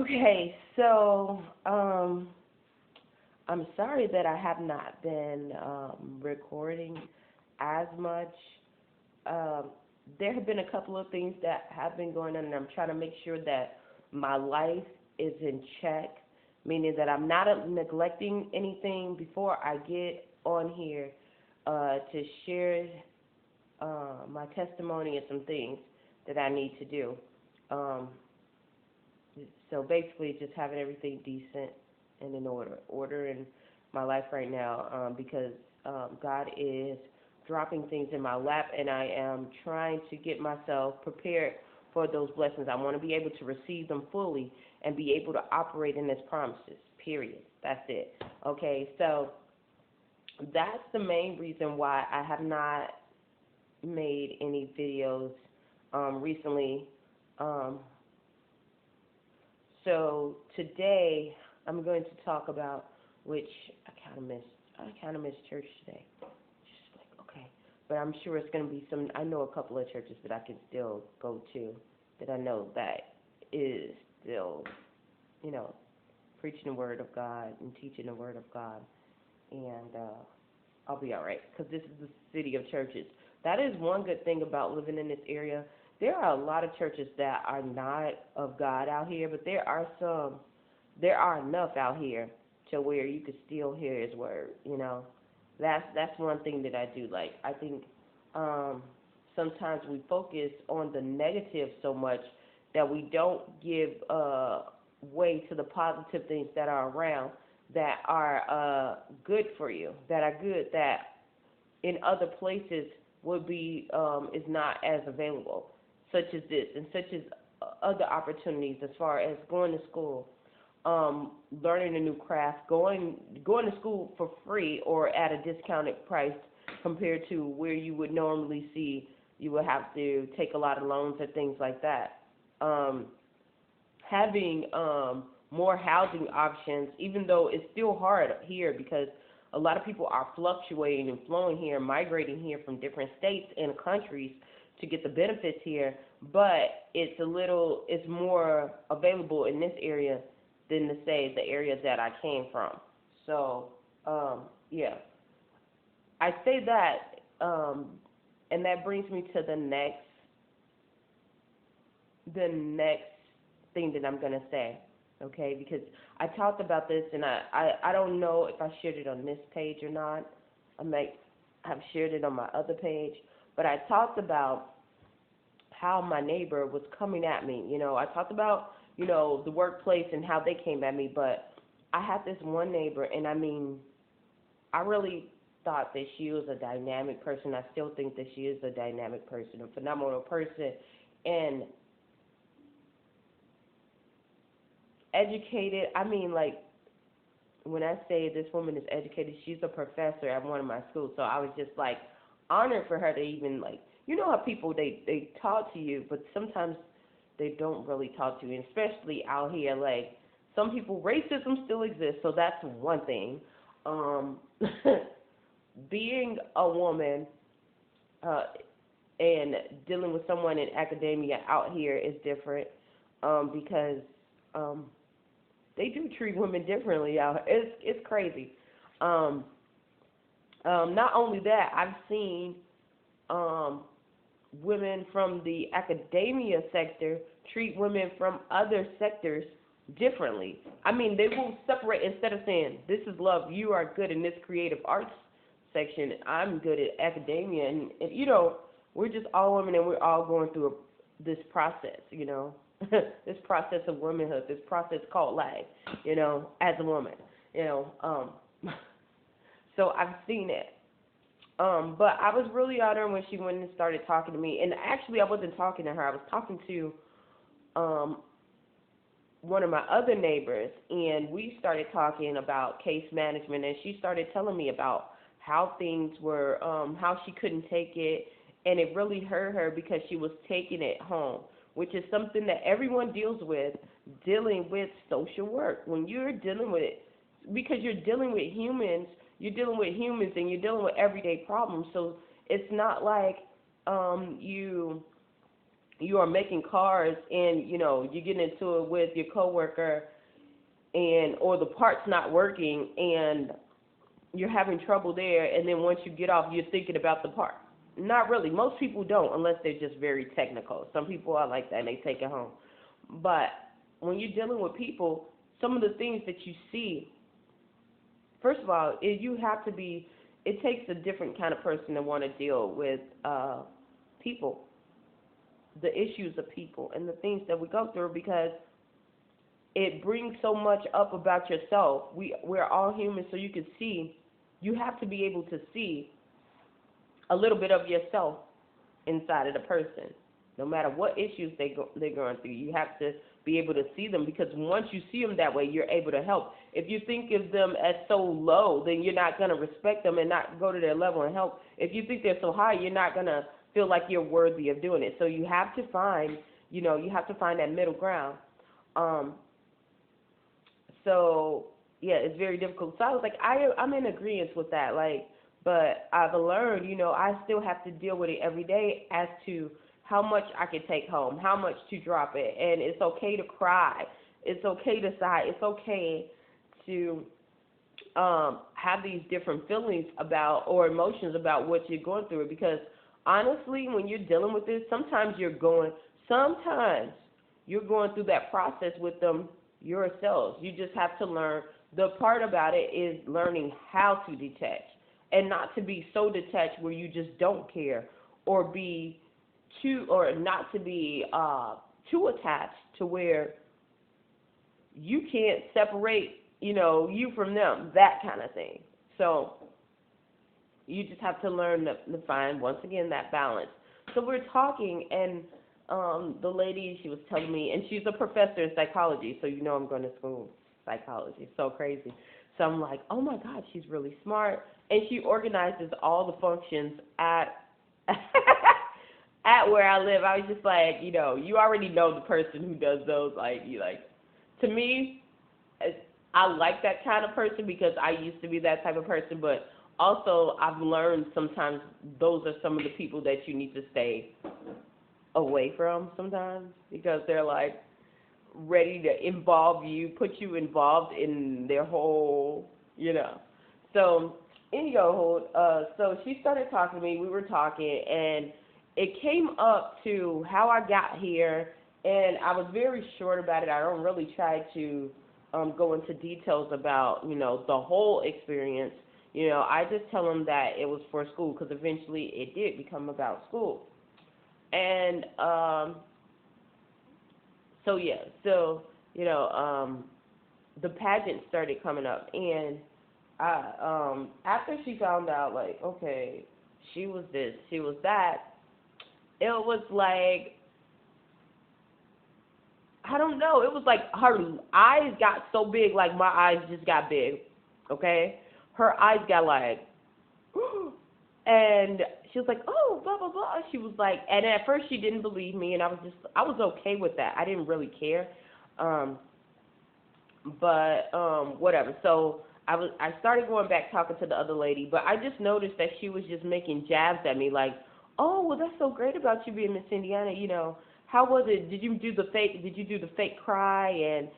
Okay, so I'm sorry that I have not been recording as much. Um, there have been a couple of things that have been going on, and I'm trying to make sure that my life is in check, meaning that I'm not neglecting anything before I get on here to share my testimony and some things that I need to do. Um, so basically, just having everything decent and in order in my life right now, because God is dropping things in my lap, and I am trying to get myself prepared for those blessings. I want to be able to receive them fully and be able to operate in His promises. Period. That's it. Okay, so that's the main reason why I have not made any videos recently. Um, so today I'm going to talk about which I kind of missed. I kind of missed church today. Just like okay, but I'm sure it's going to be some. I know a couple of churches that I can still go to that I know that is still, you know, preaching the word of God and teaching the word of God, and I'll be all right because this is the city of churches. That is one good thing about living in this area. There are a lot of churches that are not of God out here, but there are some. There are enough out here to where you could still hear His word. You know, that's one thing that I do like. I think sometimes we focus on the negative so much that we don't give way to the positive things that are around that are good for you, that are good, that in other places would be is not as available, such as this and such as other opportunities as far as going to school, learning a new craft, going to school for free or at a discounted price compared to where you would normally see you would have to take a lot of loans or things like that. Having more housing options, even though it's still hard here because a lot of people are fluctuating and flowing here, migrating here from different states and countries to get the benefits here, but it's more available in this area than to say the area that I came from. So, yeah, I say that, and that brings me to the next thing that I'm gonna say, okay? Because I talked about this, and I don't know if I shared it on this page or not. I might have shared it on my other page, but I talked about how my neighbor was coming at me. You know, I talked about the workplace and how they came at me, but I had this one neighbor, and I mean, I really thought that she was a dynamic person. I still think that she is a dynamic person, a phenomenal person, and educated. I mean, like, when I say this woman is educated, she's a professor at one of my schools. So I was just like honored for her to even like, how people they talk to you, but sometimes they don't really talk to you, and especially out here. Like some people, racism still exists, so that's one thing. Um, being a woman uh, and dealing with someone in academia out here is different because um, they do treat women differently out. It's crazy. Um, not only that, I've seen um, women from the academia sector treat women from other sectors differently. I mean, they will separate instead of saying, "This is love. You are good in this creative arts section. I'm good at academia," and we're just all women, and we're all going through this process. This process of womanhood, this process called life, as a woman, you know. So I've seen it. But I was really honored when she went and started talking to me. And actually, I wasn't talking to her. I was talking to um, one of my other neighbors, and we started talking about case management. And she started telling me about how things were, how she couldn't take it, and it really hurt her because she was taking it home, which is something that everyone deals with, dealing with social work. When you're dealing with it, because you're dealing with humans, and you're dealing with everyday problems. So it's not like you you are making cars and you get into it with your coworker and or the part's not working and you're having trouble there, and then once you get off you're thinking about the part. Not really. Most people don't unless they're just very technical. Some people are like that and they take it home. But when you're dealing with people, some of the things that you see, first of all, you have to be, it takes a different kind of person to want to deal with people, the issues of people and the things that we go through, because it brings so much up about yourself. We're all human, so you have to be able to see a little bit of yourself inside of the person. No matter what issues they're going through, you have to be able to see them, because once you see them that way, you're able to help. If you think of them as so low, then you're not going to respect them and not go to their level and help. If you think they're so high, you're not going to feel like you're worthy of doing it. So you have to find, that middle ground. Um, so yeah, it's very difficult. So I was like, I'm in agreement with that. Like, but I've learned, I still have to deal with it every day as to how much I can take home, how much to drop it, and it's okay to cry. It's okay to sigh. It's okay to have these different feelings about or emotions about what you're going through. Because honestly, when you're dealing with this, sometimes you're going through that process with them yourselves. You just have to learn. The part about it is learning how to detach and not to be so detached where you just don't care, or be not to be too attached to where you can't separate, you from them, that kind of thing. So you just have to learn to find, once again, that balance. So we're talking, and the lady, she was telling me, and she's a professor in psychology, so I'm going to school psychology. It's so crazy. So I'm like, oh my God, she's really smart, and she organizes all the functions at at where I live. I was just like, you already know the person who does those. To me, I like that kind of person because I used to be that type of person, but also I've learned sometimes those are some of the people that you need to stay away from sometimes, because they're like ready to put you involved in their whole, So anyhow, so she started talking to me. We were talking, and it came up to how I got here, and I was very short about it. I don't really try to go into details about, the whole experience. I just tell them that it was for school, because eventually it did become about school. And the pageant started coming up, and after she found out, like, okay, she was this, she was that, it was like, I don't know, it was like her eyes got so big, like my eyes just got big, okay? Her eyes got like, and she was like, oh, blah, blah, blah. She was like, and at first she didn't believe me, and I was okay with that. I didn't really care. But whatever. So I started going back talking to the other lady, but I just noticed that she was just making jabs at me, like, oh, well, that's so great about you being Miss Indiana. How was it? Did you do the fake cry? And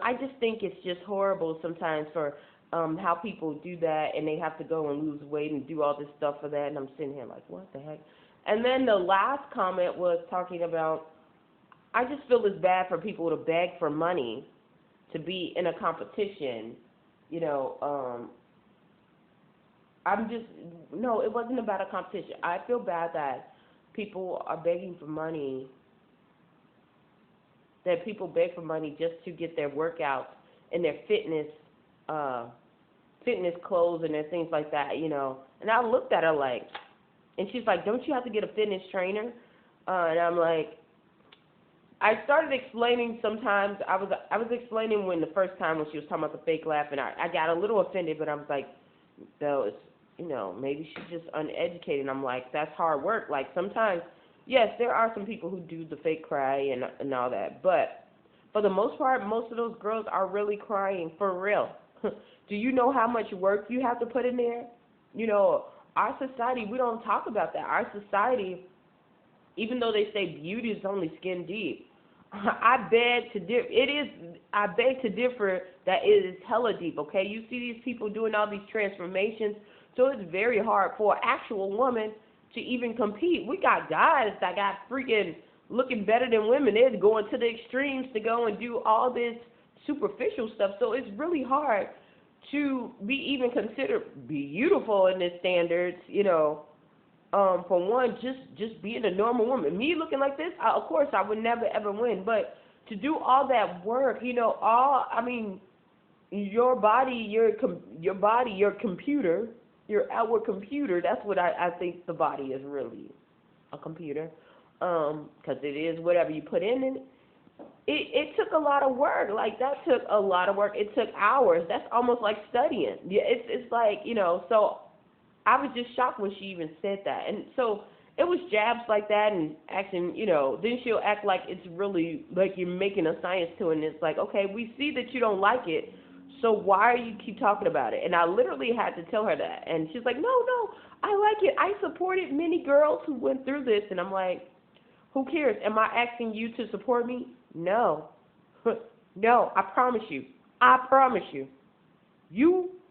I just think it's just horrible sometimes for how people do that, and they have to go and lose weight and do all this stuff for that. And I'm sitting here like, what the heck? And then the last comment was talking about, I just feel it's bad for people to beg for money to be in a competition. No, it wasn't about a competition. I feel bad that people are begging for money, that people beg for money just to get their workouts and their fitness clothes and their things like that, And I looked at her like, and she's like, don't you have to get a fitness trainer? And I'm like, I started explaining sometimes. I was explaining when the first time when she was talking about the fake laugh, and I got a little offended, but I was like, no, it's, maybe she's just uneducated. And I'm like, that's hard work. Like sometimes, yes, there are some people who do the fake cry and all that, but for the most part, most of those girls are really crying for real. Do you know how much work you have to put in there? Our society, we don't talk about that. Our society, even though they say beauty is only skin deep, I beg to differ. It is. I beg to differ that it is hella deep. Okay, you see these people doing all these transformations, so it's very hard for an actual woman to even compete. We got guys that got freaking looking better than women. They're going to the extremes to go and do all this superficial stuff. So it's really hard to be even considered beautiful in this standards. For one, just being a normal woman. Me looking like this, of course, I would never ever win. But to do all that work, your body, your computer, your outward computer. That's what I think the body is really, a computer, because it is whatever you put in it. It took a lot of work. Like that took a lot of work. It took hours. That's almost like studying. Yeah, it's like so. I was just shocked when she even said that. And so it was jabs like that and acting, then she'll act like it's really like you're making a science to it. And it's like, okay, we see that you don't like it, so why are you keep talking about it? And I literally had to tell her that. And she's like, no, I like it. I supported many girls who went through this. And I'm like, who cares? Am I asking you to support me? No. No, I promise you. I promise you.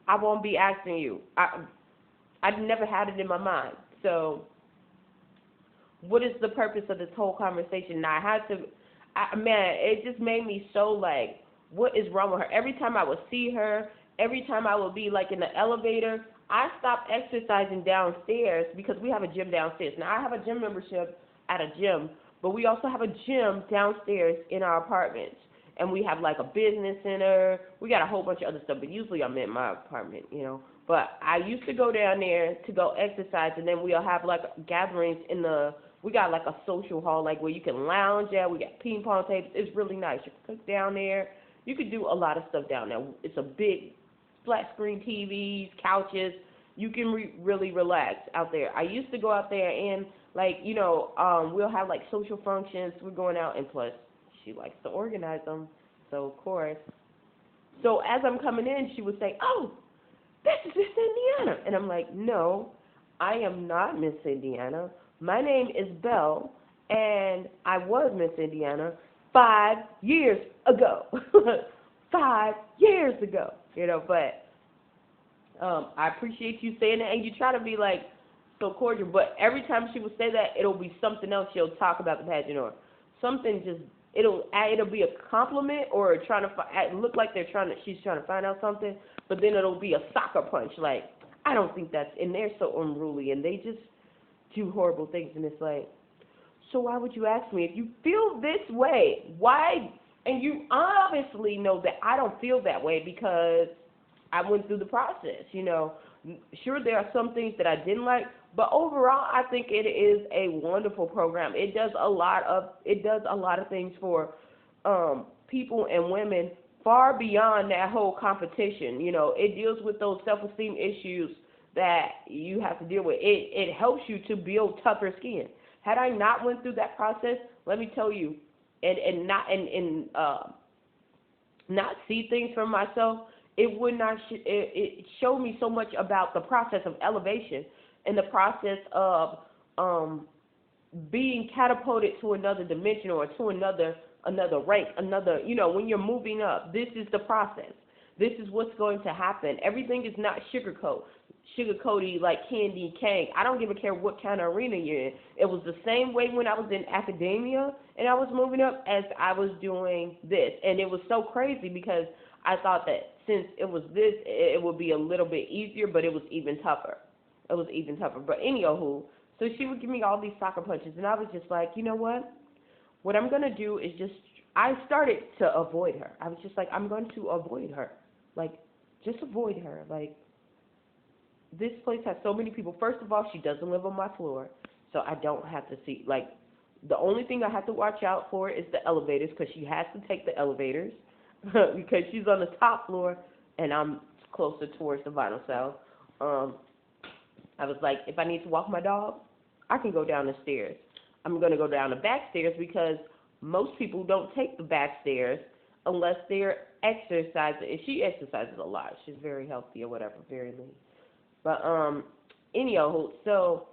I won't be asking you. I've never had it in my mind. So, what is the purpose of this whole conversation? Now, it just made me so like, what is wrong with her? Every time I would see her, every time I would be like in the elevator, I stopped exercising downstairs because we have a gym downstairs. Now, I have a gym membership at a gym, but we also have a gym downstairs in our apartments. And we have like a business center. We got a whole bunch of other stuff, but usually I'm in my apartment, But I used to go down there to go exercise, and then we'll have like gatherings we got like a social hall, like where you can lounge at. We got ping pong tables. It's really nice. You can cook down there. You can do a lot of stuff down there. It's a big flat screen TVs, couches. You can really relax out there. I used to go out there and we'll have like social functions. We're going out, and plus she likes to organize them. So of course. So as I'm coming in, she would say, "Oh, this is Miss Indiana." And I'm like, "No, I am not Miss Indiana. My name is Belle, and I was Miss Indiana 5 years ago." 5 years ago. But I appreciate you saying that, and you try to be like so cordial, but every time she would say that, it'll be something else she'll talk about the pageant, or something just it'll be a compliment, or trying to look like she's trying to find out something, but then it'll be a soccer punch, like, I don't think that's, and they're so unruly, and they just do horrible things, and it's like, so why would you ask me? If you feel this way, why? And you obviously know that I don't feel that way because I went through the process, Sure, there are some things that I didn't like, but overall, I think it is a wonderful program. It does a lot of things for people and women far beyond that whole competition. It deals with those self-esteem issues that you have to deal with. It helps you to build tougher skin. Had I not went through that process, let me tell you, and not see things for myself, it would not. It showed me so much about the process of elevation and the process of being catapulted to another dimension or to another rank, when you're moving up. This is the process. This is what's going to happen. Everything is not sugarcoaty like candy cane. I don't give a care what kind of arena you're in. It was the same way when I was in academia and I was moving up as I was doing this. And it was so crazy because I thought that since it was this, it would be a little bit easier, but it was even tougher. But anywho, so she would give me all these soccer punches, and I was just like, you know what? What I'm going to do is I started to avoid her. I was just like, I'm going to avoid her. Like, just avoid her. Like, this place has so many people. First of all, she doesn't live on my floor, so I don't have to see. Like, the only thing I have to watch out for is the elevators, because she has to take the elevators because she's on the top floor, and I'm closer towards the vinyl cell. I was like, if I need to walk my dog, I can go down the stairs. I'm going to go down the back stairs because most people don't take the back stairs unless they're exercising. And she exercises a lot. She's very healthy or whatever, very lean. But anyhow, so